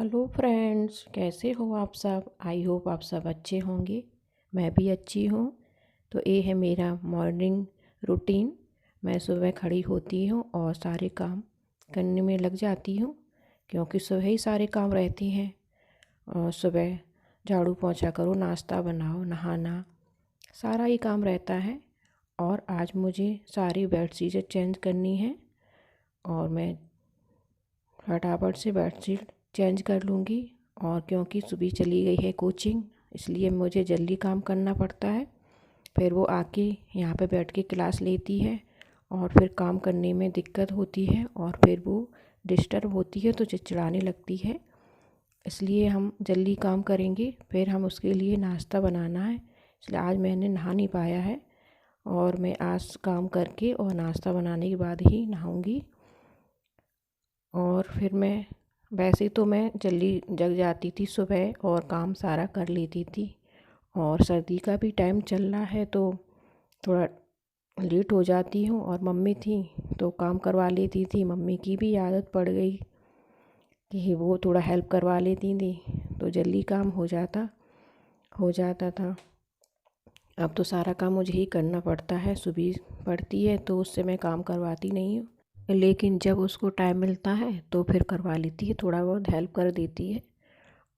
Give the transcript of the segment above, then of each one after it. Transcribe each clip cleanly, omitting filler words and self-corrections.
Hello friends, कैसे हो आप सब। आई होप आप सब अच्छे होंगे। मैं भी अच्छी हूँ। तो ये है मेरा मॉर्निंग रूटीन। मैं सुबह खड़ी होती हूँ और सारे काम करने में लग जाती हूँ, क्योंकि सुबह ही सारे काम रहते हैं। और सुबह झाड़ू पोंछा करो, नाश्ता बनाओ, नहाना, सारा ही काम रहता है। और आज मुझे सारी बेडशीटें चेंज करनी है और मैं फटाफट से बेडशीट चेंज कर लूँगी। और क्योंकि सुबह चली गई है कोचिंग, इसलिए मुझे जल्दी काम करना पड़ता है। फिर वो आके यहाँ पे बैठ के क्लास लेती है और फिर काम करने में दिक्कत होती है और फिर वो डिस्टर्ब होती है तो चिड़चिड़ाने लगती है। इसलिए हम जल्दी काम करेंगे, फिर हम उसके लिए नाश्ता बनाना है। इसलिए आज मैंने नहा नहीं पाया है और मैं आज काम करके और नाश्ता बनाने के बाद ही नहाऊंगी। और फिर मैं वैसे तो मैं जल्दी जग जाती थी सुबह और काम सारा कर लेती थी। और सर्दी का भी टाइम चल रहा है तो थोड़ा लेट हो जाती हूँ। और मम्मी थी तो काम करवा लेती थी। मम्मी की भी आदत पड़ गई कि वो थोड़ा हेल्प करवा लेती थी तो जल्दी काम हो जाता था। अब तो सारा काम मुझे ही करना पड़ता है। सुबह पड़ती है तो उससे मैं काम करवाती नहीं हूँ, लेकिन जब उसको टाइम मिलता है तो फिर करवा लेती है, थोड़ा बहुत हेल्प कर देती है।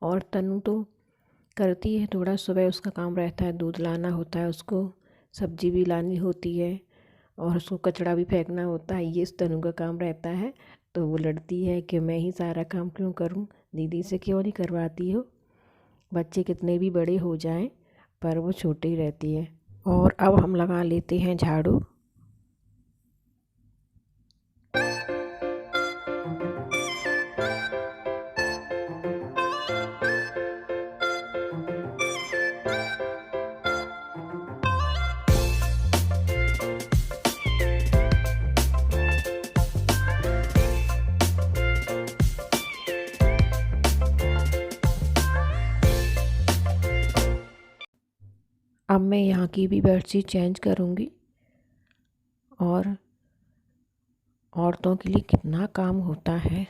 और तनु तो करती है थोड़ा। सुबह उसका काम रहता है, दूध लाना होता है, उसको सब्जी भी लानी होती है और उसको कचड़ा भी फेंकना होता है। ये तनु का काम रहता है। तो वो लड़ती है कि मैं ही सारा काम क्यों करूं, दीदी से क्यों नहीं करवाती हो। बच्चे कितने भी बड़े हो जाएं पर वो छोटी ही रहती है। और अब हम लगा लेते हैं झाड़ू। अब मैं यहाँ की भी बेडशीट चेंज करूँगी। और औरतों के लिए कितना काम होता है,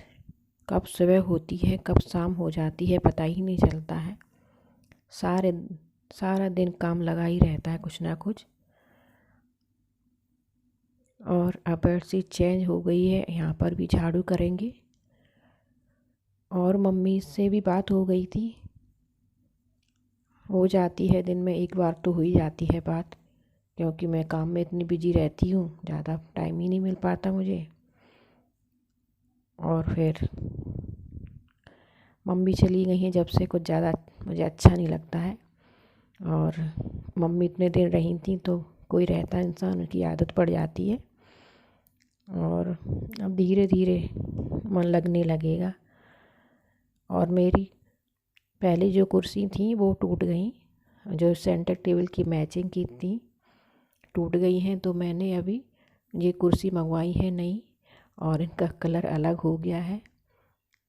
कब सुबह होती है कब शाम हो जाती है पता ही नहीं चलता है। सारे सारा दिन काम लगा ही रहता है कुछ ना कुछ। और अब बेडशीट चेंज हो गई है, यहाँ पर भी झाड़ू करेंगे। और मम्मी से भी बात हो गई थी, हो जाती है दिन में एक बार तो हो ही जाती है बात, क्योंकि मैं काम में इतनी बिजी रहती हूँ, ज़्यादा टाइम ही नहीं मिल पाता मुझे। और फिर मम्मी चली गई हैं जब से, कुछ ज़्यादा मुझे अच्छा नहीं लगता है। और मम्मी इतने दिन रही थी तो कोई रहता इंसान की आदत पड़ जाती है। और अब धीरे धीरे मन लगने लगेगा। और मेरी पहले जो कुर्सी थी वो टूट गई, जो सेंटर टेबल की मैचिंग की थी टूट गई हैं। तो मैंने अभी ये कुर्सी मंगवाई है नई और इनका कलर अलग हो गया है।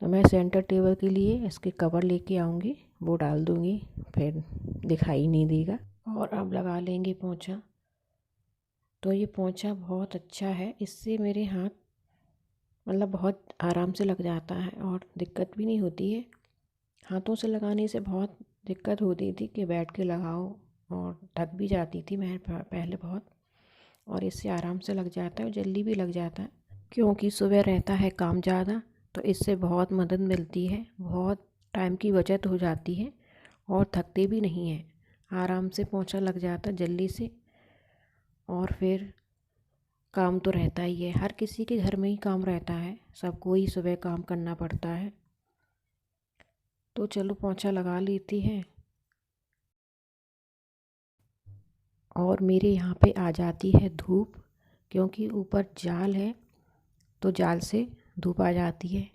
तो मैं सेंटर टेबल के लिए इसके कवर लेके आऊँगी, वो डाल दूँगी, फिर दिखाई नहीं देगा। और अब लगा लेंगे पोंछा। तो ये पोंछा बहुत अच्छा है, इससे मेरे हाथ मतलब बहुत आराम से लग जाता है और दिक्कत भी नहीं होती है। हाथों से लगाने से बहुत दिक्कत होती थी कि बैठ के लगाओ और थक भी जाती थी मैं पहले बहुत। और इससे आराम से लग जाता है और जल्दी भी लग जाता है, क्योंकि सुबह रहता है काम ज़्यादा। तो इससे बहुत मदद मिलती है, बहुत टाइम की बचत हो जाती है और थकते भी नहीं हैं। आराम से पोंछा लग जाता है जल्दी से। और फिर काम तो रहता ही है, हर किसी के घर में ही काम रहता है, सबको ही सुबह काम करना पड़ता है। तो चलो पोंछा लगा लेती है। और मेरे यहाँ पे आ जाती है धूप, क्योंकि ऊपर जाल है तो जाल से धूप आ जाती है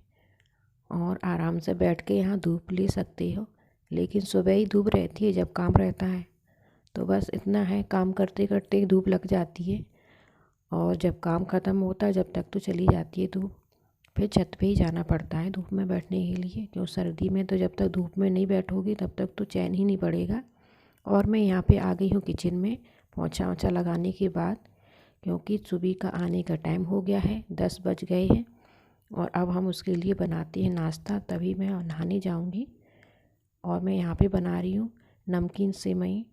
और आराम से बैठ के यहाँ धूप ले सकते हो। लेकिन सुबह ही धूप रहती है जब काम रहता है। तो बस इतना है, काम करते करते धूप लग जाती है और जब काम ख़त्म होता है जब तक तो चली जाती है धूप। फिर छत पे ही जाना पड़ता है धूप में बैठने के लिए, क्यों सर्दी में तो जब तक धूप में नहीं बैठोगी तब तक तो चैन ही नहीं पड़ेगा। और मैं यहाँ पे आ गई हूँ किचन में पोंछा ओछा लगाने के बाद, क्योंकि सुबह का आने का टाइम हो गया है, 10 बज गए हैं। और अब हम उसके लिए बनाते हैं नाश्ता। तभी मैं नहाने जाऊंगी। और मैं यहाँ पे बना रही हूँ नमकीन सेवई।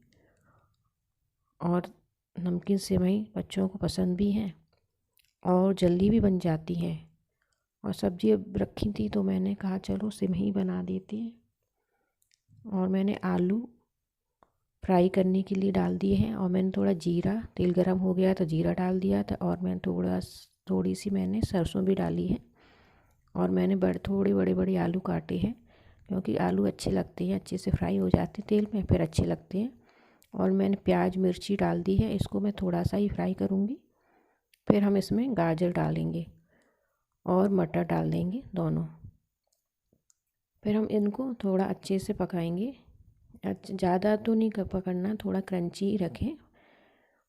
और नमकीन सेवई बच्चों को पसंद भी है और जल्दी भी बन जाती है। और सब्ज़ी अब रखी थी तो मैंने कहा चलो सेवई बना देते हैं। और मैंने आलू फ्राई करने के लिए डाल दिए हैं। और मैंने थोड़ा जीरा, तेल गरम हो गया तो जीरा डाल दिया था। और मैं थोड़ी सी मैंने सरसों भी डाली है। और मैंने थोड़े बड़े बड़े आलू काटे हैं, क्योंकि आलू अच्छे लगते हैं, अच्छे से फ्राई हो जाते हैं तेल में, फिर अच्छे लगते हैं। और मैंने प्याज मिर्ची डाल दी है। इसको मैं थोड़ा सा ही फ्राई करूँगी। फिर हम इसमें गाजर डालेंगे और मटर डाल देंगे दोनों। फिर हम इनको थोड़ा अच्छे से पकाएंगे। ज़्यादा तो नहीं पकड़ना, थोड़ा क्रंची रखें।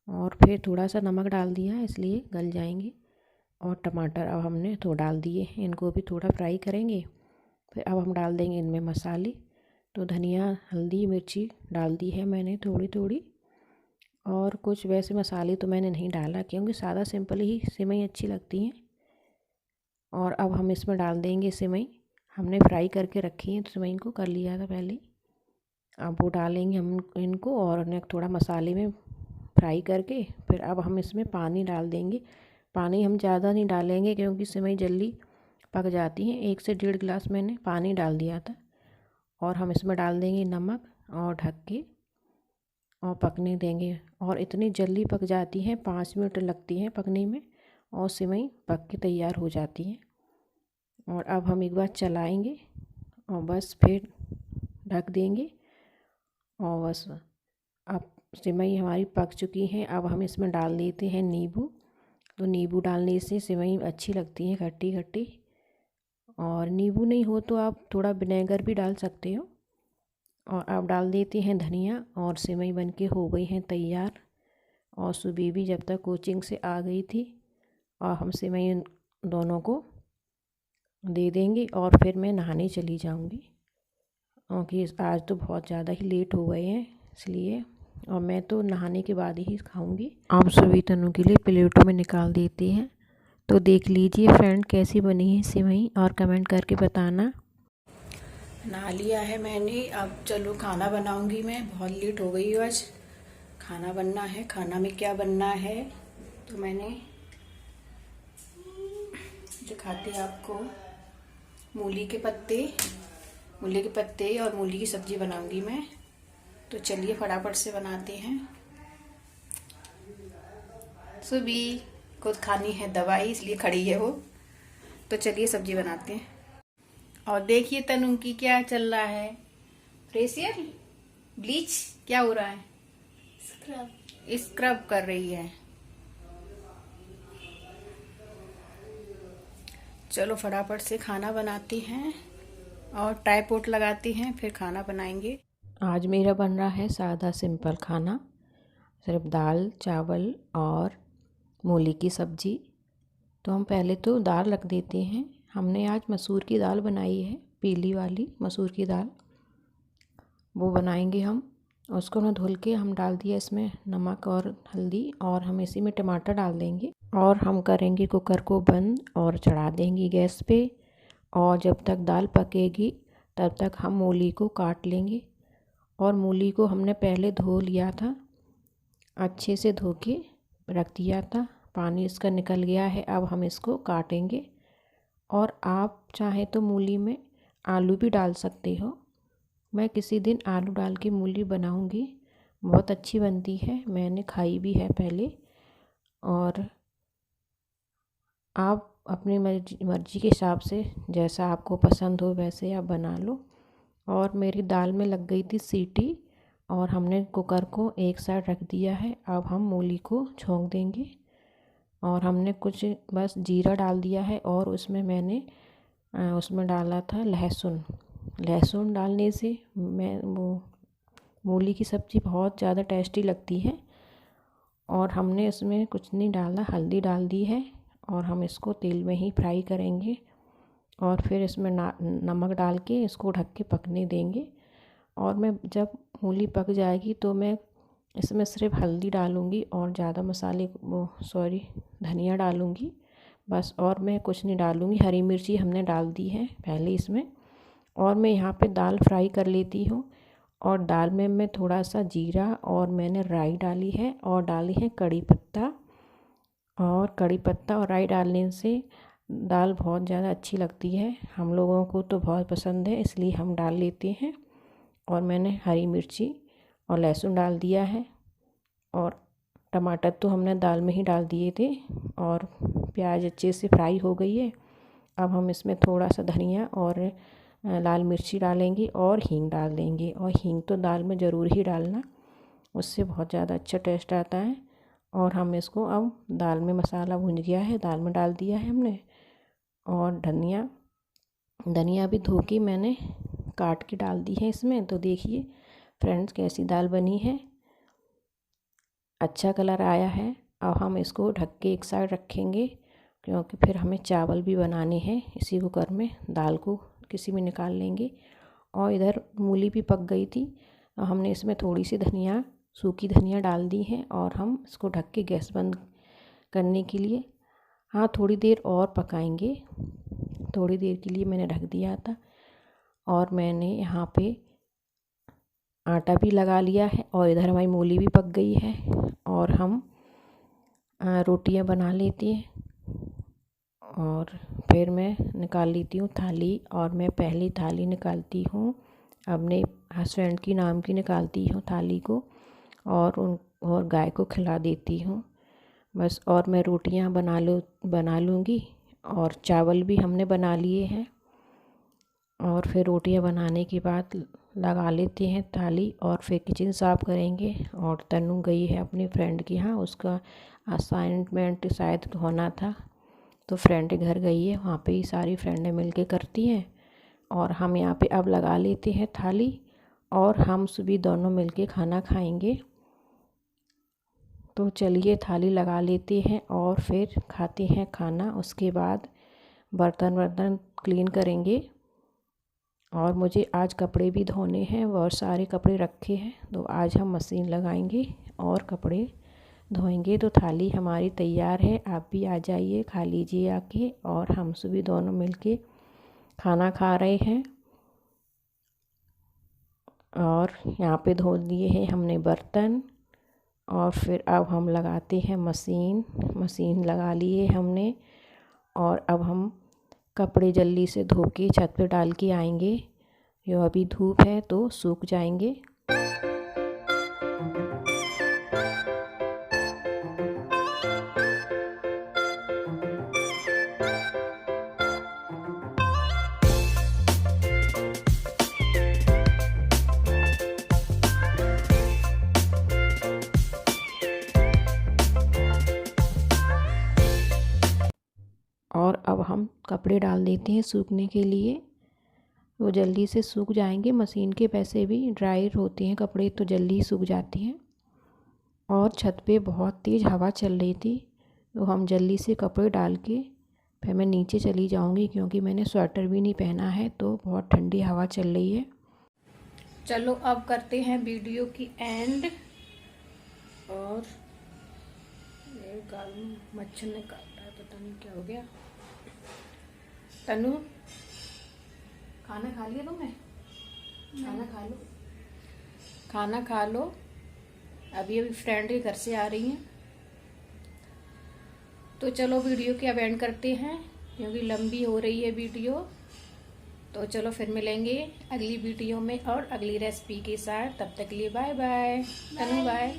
और फिर थोड़ा सा नमक डाल दिया है, इसलिए गल जाएंगे। और टमाटर अब हमने तो डाल दिए हैं, इनको भी थोड़ा फ्राई करेंगे। फिर अब हम डाल देंगे इनमें मसाले। तो धनिया, हल्दी, मिर्ची डाल दी है मैंने थोड़ी थोड़ी। और कुछ वैसे मसाले तो मैंने नहीं डाला, क्योंकि सादा सिंपल ही सेवई अच्छी लगती हैं। और अब हम इसमें डाल देंगे सेवई। हमने फ्राई करके रखी है, तो सेवई को कर लिया था पहले। अब वो डालेंगे हम इनको, और उन्हें थोड़ा मसाले में फ्राई करके फिर अब हम इसमें पानी डाल देंगे। पानी हम ज़्यादा नहीं डालेंगे, क्योंकि सेवई जल्दी पक जाती हैं। 1 से 1.5 गिलास मैंने पानी डाल दिया था। और हम इसमें डाल देंगे नमक और ढक के और पकने देंगे। और इतनी जल्दी पक जाती हैं, 5 मिनट लगती हैं पकने में, और सेवई पक के तैयार हो जाती हैं। और अब हम एक बार चलाएंगे और बस फिर ढक देंगे। और बस अब सेवई हमारी पक चुकी हैं। अब हम इसमें डाल देते हैं नींबू। तो नींबू डालने से सेवई अच्छी लगती है, खट्टी खट्टी। और नींबू नहीं हो तो आप थोड़ा विनेगर भी डाल सकते हो। और अब डाल देते हैं धनिया। और सेवई बनके हो गई हैं तैयार। और सुबह भी जब तक कोचिंग से आ गई थी, और हम सेवई दोनों को दे देंगे। और फिर मैं नहाने चली जाऊंगी, क्योंकि आज तो बहुत ज़्यादा ही लेट हो गए हैं, इसलिए। और मैं तो नहाने के बाद ही खाऊंगी। आप सभी तनु के लिए प्लेटों में निकाल देते हैं। तो देख लीजिए फ्रेंड कैसी बनी है सेवई, और कमेंट करके बताना। नहा लिया है मैंने। अब चलो खाना बनाऊंगी मैं, बहुत लेट हो गई आज। खाना बनना है। खाना में क्या बनना है तो मैंने दिखाती आपको। मूली के पत्ते और मूली की सब्जी बनाऊंगी मैं। तो चलिए फटाफट से बनाते हैं। सुबह खुद खानी है दवाई, इसलिए खड़ी है वो। तो चलिए सब्जी बनाते हैं। और देखिए तनु की क्या चल रहा है, फेशियल ब्लीच क्या हो रहा है, स्क्रब कर रही है। चलो फटाफट से खाना बनाते हैं और ट्राइपॉड लगाते हैं, फिर खाना बनाएंगे। आज मेरा बन रहा है सादा सिंपल खाना, सिर्फ दाल चावल और मूली की सब्जी। तो हम पहले तो दाल रख देते हैं। हमने आज मसूर की दाल बनाई है, पीली वाली मसूर की दाल, वो बनाएंगे हम। उसको ना धुल के हम डाल दिया इसमें नमक और हल्दी, और हम इसी में टमाटर डाल देंगे। और हम करेंगे कुकर को बंद और चढ़ा देंगे गैस पे। और जब तक दाल पकेगी तब तक हम मूली को काट लेंगे। और मूली को हमने पहले धो लिया था, अच्छे से धो के रख दिया था, पानी इसका निकल गया है। अब हम इसको काटेंगे। और आप चाहे तो मूली में आलू भी डाल सकते हो। मैं किसी दिन आलू डाल के मूली बनाऊंगी, बहुत अच्छी बनती है, मैंने खाई भी है पहले। और आप अपनी मर्जी के हिसाब से जैसा आपको पसंद हो वैसे आप बना लो। और मेरी दाल में लग गई थी सीटी, और हमने कुकर को एक साइड रख दिया है। अब हम मूली को छोंक देंगे। और हमने कुछ बस जीरा डाल दिया है, और उसमें मैंने उसमें डाला था लहसुन। लहसुन डालने से वो मूली की सब्ज़ी बहुत ज़्यादा टेस्टी लगती है। और हमने इसमें कुछ नहीं डाला, हल्दी डाल दी है। और हम इसको तेल में ही फ्राई करेंगे। और फिर इसमें नमक डाल के इसको ढक के पकने देंगे। और मैं जब मूली पक जाएगी तो मैं इसमें सिर्फ हल्दी डालूँगी, और ज़्यादा धनिया डालूँगी। बस, और मैं कुछ नहीं डालूँगी। हरी मिर्ची हमने डाल दी है पहले इसमें। और मैं यहाँ पे दाल फ्राई कर लेती हूँ। और दाल में मैं थोड़ा सा जीरा और मैंने राई डाली है और डाली है कड़ी पत्ता। और कड़ी पत्ता और राई डालने से दाल बहुत ज़्यादा अच्छी लगती है। हम लोगों को तो बहुत पसंद है, इसलिए हम डाल लेते हैं। और मैंने हरी मिर्ची और लहसुन डाल दिया है। और टमाटर तो हमने दाल में ही डाल दिए थे। और प्याज अच्छे से फ्राई हो गई है। अब हम इसमें थोड़ा सा धनिया और लाल मिर्ची डालेंगे और हींग डाल देंगे। और हींग तो दाल में ज़रूर ही डालना, उससे बहुत ज़्यादा अच्छा टेस्ट आता है। और हम इसको अब दाल में, मसाला भुन गया है, दाल में डाल दिया है हमने। और धनिया भी धो के मैंने काट के डाल दी है इसमें। तो देखिए फ्रेंड्स कैसी दाल बनी है, अच्छा कलर आया है। अब हम इसको ढक के एक साइड रखेंगे, क्योंकि फिर हमें चावल भी बनाने हैं इसी कुकर में। दाल को किसी में निकाल लेंगे। और इधर मूली भी पक गई थी। हमने इसमें थोड़ी सी धनिया, सूखी धनिया डाल दी है। और हम इसको ढक के गैस बंद करने के लिए, हाँ, थोड़ी देर और पकाएंगे। थोड़ी देर के लिए मैंने ढक दिया था। और मैंने यहाँ पे आटा भी लगा लिया है। और इधर हमारी मूली भी पक गई है। और हम रोटियां बना लेते हैं। और फिर मैं निकाल लेती हूँ थाली। और मैं पहली थाली निकालती हूँ अपने हस्बैंड की नाम की निकालती हूँ थाली को। और गाय को खिला देती हूँ बस। और मैं रोटियां बना लूँगी। और चावल भी हमने बना लिए हैं। और फिर रोटियां बनाने के बाद लगा लेते हैं थाली। और फिर किचन साफ़ करेंगे। और तनु गई है अपनी फ्रेंड के यहाँ, उसका असाइनमेंट शायद होना था, तो फ्रेंड के घर गई है। वहाँ पे ही सारी फ्रेंडें मिलके करती हैं। और हम यहाँ पे अब लगा लेते हैं थाली। और हम सभी दोनों मिलके खाना खाएंगे। तो चलिए थाली लगा लेते हैं और फिर खाते हैं खाना। उसके बाद बर्तन क्लीन करेंगे। और मुझे आज कपड़े भी धोने हैं, बहुत सारे कपड़े रखे हैं। तो आज हम मशीन लगाएंगे और कपड़े धोएंगे। तो थाली हमारी तैयार है, आप भी आ जाइए, खा लीजिए आके। और हम सभी दोनों मिलके खाना खा रहे हैं। और यहाँ पे धो दिए हैं हमने बर्तन। और फिर अब हम लगाते हैं मशीन लगा लिए हमने। और अब हम कपड़े जल्दी से धो के छत पे डाल के आएंगे। यो अभी धूप है तो सूख जाएंगे। और अब हम कपड़े डाल देते हैं सूखने के लिए। वो जल्दी से सूख जाएंगे। मशीन के पैसे भी ड्रायर होते हैं कपड़े, तो जल्दी ही सूख जाते हैं। और छत पे बहुत तेज़ हवा चल रही थी, तो हम जल्दी से कपड़े डाल के फिर मैं नीचे चली जाऊंगी, क्योंकि मैंने स्वेटर भी नहीं पहना है। तो बहुत ठंडी हवा चल रही है। चलो अब करते हैं वीडियो की एंड। और ये गाल में मच्छर ने काटा है, पता नहीं क्या हो गया। तनु, खाना खा लिया तुमने? खाना खा लो। अभी फ्रेंड के घर से आ रही हैं। तो चलो वीडियो की अब एंड करते हैं, क्योंकि लंबी हो रही है वीडियो। तो चलो फिर मिलेंगे अगली वीडियो में और अगली रेसिपी के साथ। तब तक के लिए बाय बाय। तनु बाय।